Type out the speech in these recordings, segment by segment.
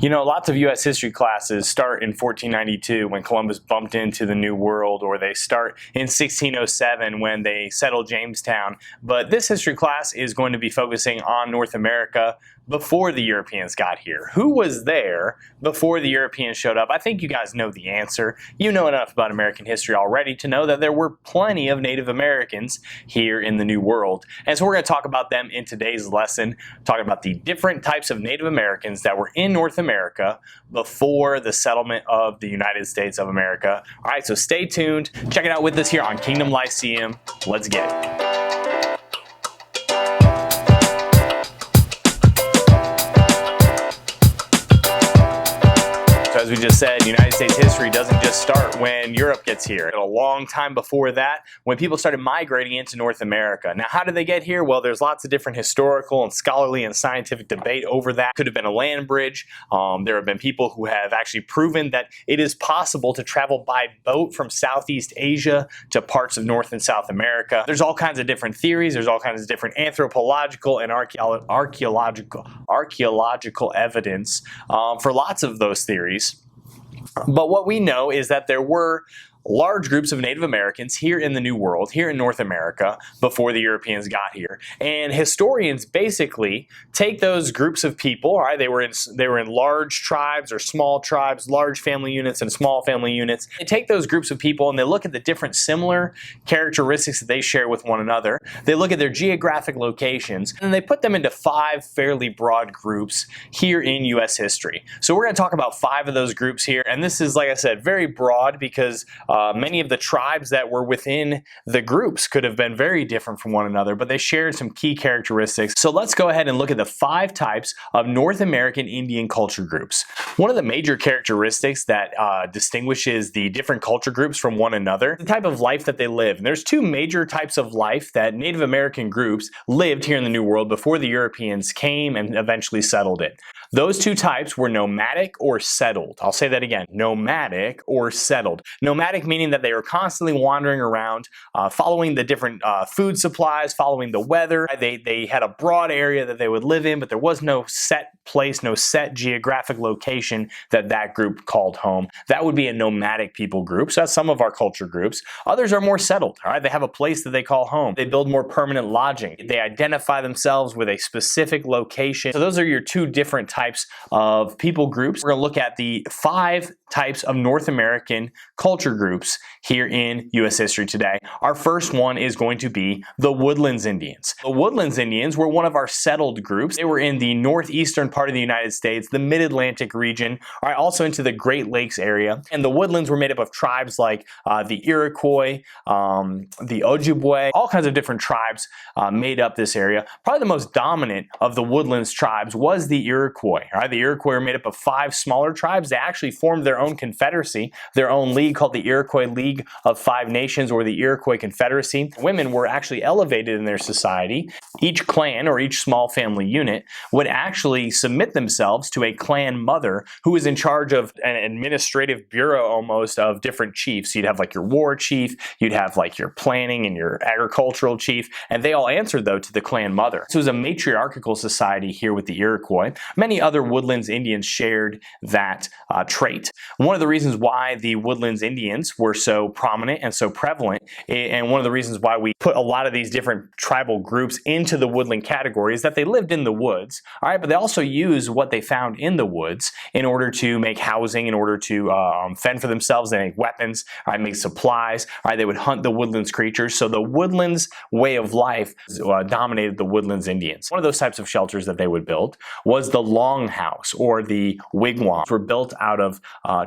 You know, lots of U.S. history classes start in 1492 when Columbus bumped into the New World, or they start in 1607 when they settled Jamestown. But this history class is going to be focusing on North America before the Europeans got here. Who was there before the Europeans showed up? I think you guys know the answer. You know enough about American history already to know that there were plenty of Native Americans here in the New World. And so we're going to talk about them in today's lesson, talking about the different types of Native Americans that were in North America before the settlement of the United States of America. All right, so stay tuned. Check it out with us here on Kingdom Lyceum. Let's get it. As we just said, United States history doesn't just start when Europe gets here. A long time before that, when people started migrating into North America. Now, how did they get here? Well, there's lots of different historical and scholarly and scientific debate over that. Could have been a land bridge. There have been people who have actually proven that it is possible to travel by boat from Southeast Asia to parts of North and South America. There's all kinds of different theories. There's all kinds of different anthropological and archaeological evidence for lots of those theories. But what we know is that there were large groups of Native Americans here in the New World, here in North America, before the Europeans got here. And historians basically take those groups of people, all right, they were in large tribes or small tribes, large family units and small family units. They take those groups of people and they look at the different similar characteristics that they share with one another. They look at their geographic locations, and they put them into 5 fairly broad groups here in U.S. history. So we're going to talk about 5 of those groups here, and this is, like I said, very broad because many of the tribes that were within the groups could have been very different from one another, but they shared some key characteristics. So let's go ahead and look at the 5 types of North American Indian culture groups. One of the major characteristics that distinguishes the different culture groups from one another, the type of life that they live. And there's 2 major types of life that Native American groups lived here in the New World before the Europeans came and eventually settled it. Those 2 types were nomadic or settled. I'll say that again, nomadic or settled. Nomadic meaning that they were constantly wandering around, following the different food supplies, following the weather. They had a broad area that they would live in, but there was no set place, no set geographic location that group called home. That would be a nomadic people group. So that's some of our culture groups. Others are more settled, all right? They have a place that they call home. They build more permanent lodging. They identify themselves with a specific location. So those are your 2 different types of people groups. We're going to look at the 5 types of North American culture groups here in U.S. history today. Our first one is going to be the Woodlands Indians. The Woodlands Indians were one of our settled groups. They were in the northeastern part of the United States, the mid-Atlantic region, all right, also into the Great Lakes area. And the Woodlands were made up of tribes like the Iroquois, the Ojibwe, all kinds of different tribes made up this area. Probably the most dominant of the Woodlands tribes was the Iroquois. All right, the Iroquois were made up of 5 smaller tribes. They actually formed their own confederacy, their own league called the Iroquois League of 5 Nations, or the Iroquois Confederacy. Women were actually elevated in their society. Each clan or each small family unit would actually submit themselves to a clan mother who was in charge of an administrative bureau almost of different chiefs. You'd have like your war chief, you'd have like your planning and your agricultural chief, and they all answered though to the clan mother. So it was a matriarchal society here with the Iroquois. Many other Woodlands Indians shared that trait. One of the reasons why the Woodlands Indians were so prominent and so prevalent, and one of the reasons why we put a lot of these different tribal groups into the woodland category, is that they lived in the woods, all right, but they also used what they found in the woods in order to make housing, in order to fend for themselves. They make weapons, all right, make supplies, all right, they would hunt the woodlands creatures. So the woodlands way of life dominated the Woodlands Indians. One of those types of shelters that they would build was the longhouse, or the wigwam. Were built out of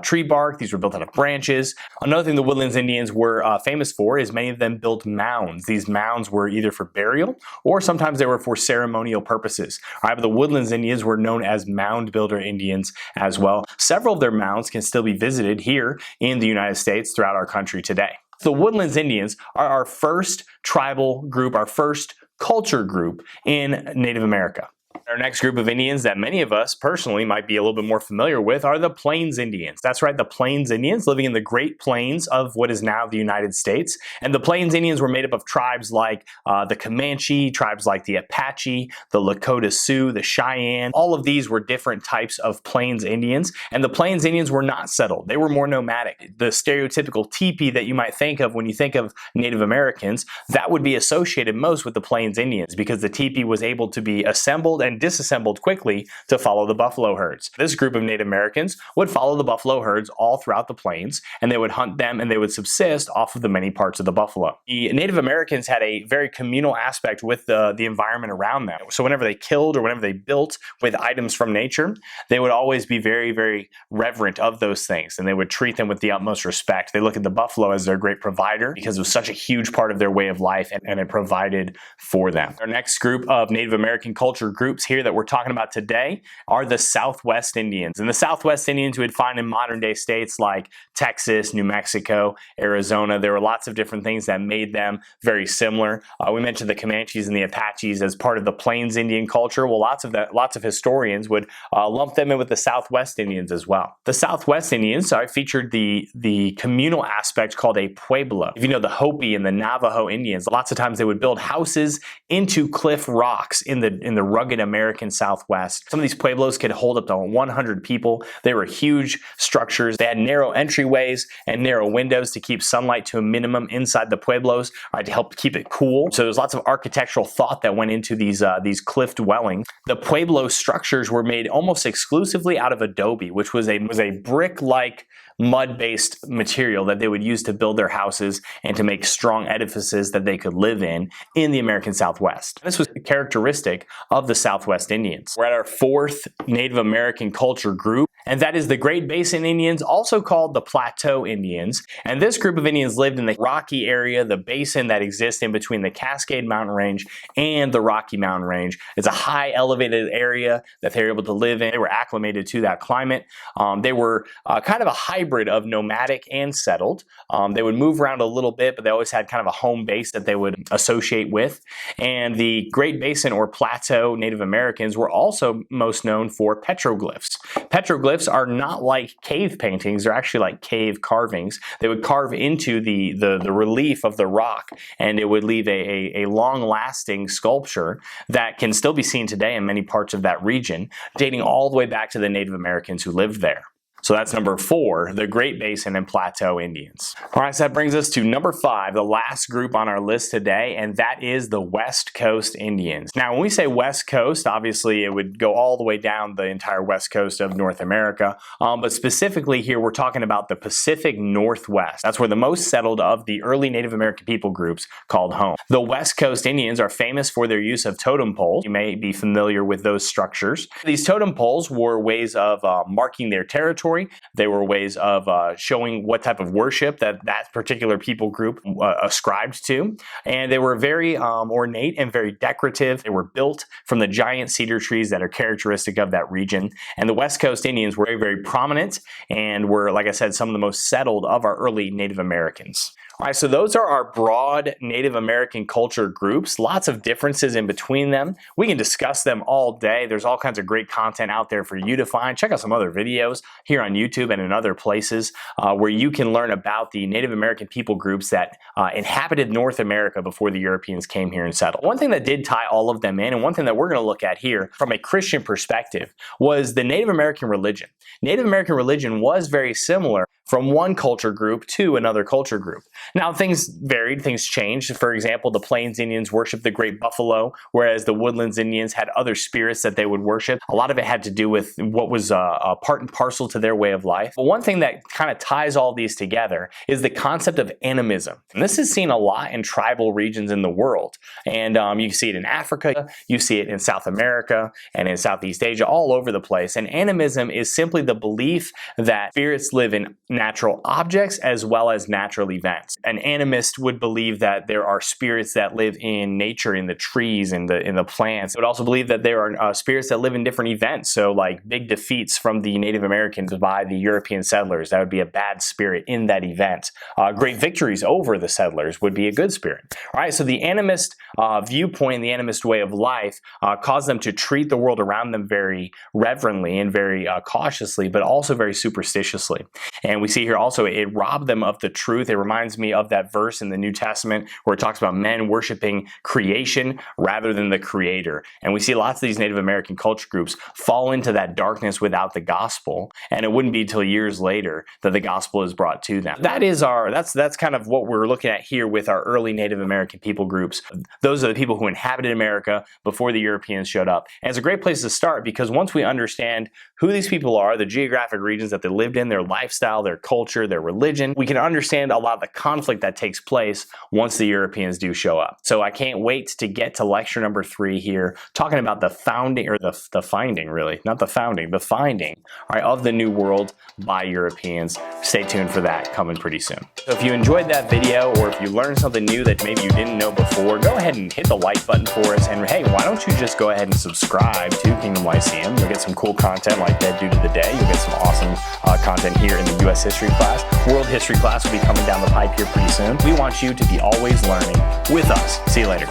tree bark. These were built out of branches. Another thing the Woodlands Indians were famous for is many of them built mounds. These mounds were either for burial or sometimes they were for ceremonial purposes. All right, but the Woodlands Indians were known as mound builder Indians as well. Several of their mounds can still be visited here in the United States throughout our country today. The Woodlands Indians are our first tribal group, our first culture group in Native America. Our next group of Indians that many of us personally might be a little bit more familiar with are the Plains Indians. That's right, the Plains Indians living in the Great Plains of what is now the United States. And the Plains Indians were made up of tribes like the Comanche, tribes like the Apache, the Lakota Sioux, the Cheyenne. All of these were different types of Plains Indians. And the Plains Indians were not settled. They were more nomadic. The stereotypical teepee that you might think of when you think of Native Americans, that would be associated most with the Plains Indians because the teepee was able to be assembled and disassembled quickly to follow the buffalo herds. This group of Native Americans would follow the buffalo herds all throughout the plains, and they would hunt them and they would subsist off of the many parts of the buffalo. The Native Americans had a very communal aspect with the environment around them. So whenever they killed or whenever they built with items from nature, they would always be very, very reverent of those things, and they would treat them with the utmost respect. They look at the buffalo as their great provider because it was such a huge part of their way of life, and it provided for them. Our next group of Native American culture groups here that we're talking about today are the Southwest Indians. And the Southwest Indians you would find in modern day states like Texas, New Mexico, Arizona. There were lots of different things that made them very similar. We mentioned the Comanches and the Apaches as part of the Plains Indian culture. Well, lots of historians would lump them in with the Southwest Indians as well. The Southwest Indians featured the communal aspect called a pueblo. If you know the Hopi and the Navajo Indians, lots of times they would build houses into cliff rocks in the rugged American Southwest. Some of these pueblos could hold up to 100 people. They were huge structures. They had narrow entryways and narrow windows to keep sunlight to a minimum inside the pueblos, to help keep it cool. So there's lots of architectural thought that went into these cliff dwellings. The pueblo structures were made almost exclusively out of adobe, which was a brick-like mud-based material that they would use to build their houses and to make strong edifices that they could live in the American Southwest. This was characteristic of the Southwest Indians. We're at our fourth Native American culture group, and that is the Great Basin Indians, also called the Plateau Indians. And this group of Indians lived in the rocky area, the basin that exists in between the Cascade Mountain Range and the Rocky Mountain Range. It's a high elevated area that they were able to live in. They were acclimated to that climate. They were kind of a hybrid of nomadic and settled. They would move around a little bit, but they always had kind of a home base that they would associate with. And the Great Basin or Plateau Native Americans were also most known for petroglyphs. Petroglyphs are not like cave paintings, they're actually like cave carvings. They would carve into the relief of the rock, and it would leave a long-lasting sculpture that can still be seen today in many parts of that region, dating all the way back to the Native Americans who lived there. So that's number 4, the Great Basin and Plateau Indians. All right, so that brings us to number 5, the last group on our list today, and that is the West Coast Indians. Now, when we say West Coast, obviously it would go all the way down the entire west coast of North America, but specifically here we're talking about the Pacific Northwest. That's where the most settled of the early Native American people groups called home. The West Coast Indians are famous for their use of totem poles. You may be familiar with those structures. These totem poles were ways of marking their territory. They were ways of showing what type of worship that particular people group ascribed to. And they were very ornate and very decorative. They were built from the giant cedar trees that are characteristic of that region. And the West Coast Indians were very, very prominent and were, like I said, some of the most settled of our early Native Americans. All right, so those are our broad Native American culture groups. Lots of differences in between them. We can discuss them all day. There's all kinds of great content out there for you to find. Check out some other videos here on YouTube and in other places where you can learn about the Native American people groups that inhabited North America before the Europeans came here and settled. One thing that did tie all of them in, and one thing that we're going to look at here from a Christian perspective, was the Native American religion. Native American religion was very similar from one culture group to another culture group. Now, things varied, things changed. For example, the Plains Indians worshiped the great buffalo, whereas the Woodlands Indians had other spirits that they would worship. A lot of it had to do with what was a part and parcel to their way of life. But one thing that kind of ties all these together is the concept of animism. And this is seen a lot in tribal regions in the world. And you see it in Africa, you see it in South America, and in Southeast Asia, all over the place. And animism is simply the belief that spirits live in natural objects as well as natural events. An animist would believe that there are spirits that live in nature, in the trees, in the plants. They would also believe that there are spirits that live in different events. So like big defeats from the Native Americans by the European settlers, that would be a bad spirit in that event. Great victories over the settlers would be a good spirit. All right, so the animist viewpoint, the animist way of life caused them to treat the world around them very reverently and very cautiously, but also very superstitiously. And we see here also it robbed them of the truth. It reminds me of that verse in the New Testament where it talks about men worshiping creation rather than the creator. And we see lots of these Native American culture groups fall into that darkness without the gospel, and it wouldn't be until years later that the gospel is brought to them. That's kind of what we're looking at here with our early Native American people groups. Those are the people who inhabited America before the Europeans showed up. And it's a great place to start because once we understand who these people are, the geographic regions that they lived in, their lifestyle, their culture, their religion, we can understand a lot of the conflict that takes place once the Europeans do show up. So I can't wait to get to lecture number 3 here, talking about the founding, or the finding really, not the founding, the finding, all right, of the New World by Europeans. Stay tuned for that, coming pretty soon. So if you enjoyed that video, or if you learned something new that maybe you didn't know before, go ahead and hit the like button for us. And hey, why don't you just go ahead and subscribe to Kingdom Lyceum? You'll get some cool content like Dead Dude of the Day. You'll get some awesome content here in the U.S. history class. World history class will be coming down the pipe here pretty soon. We want you to be always learning with us. See you later.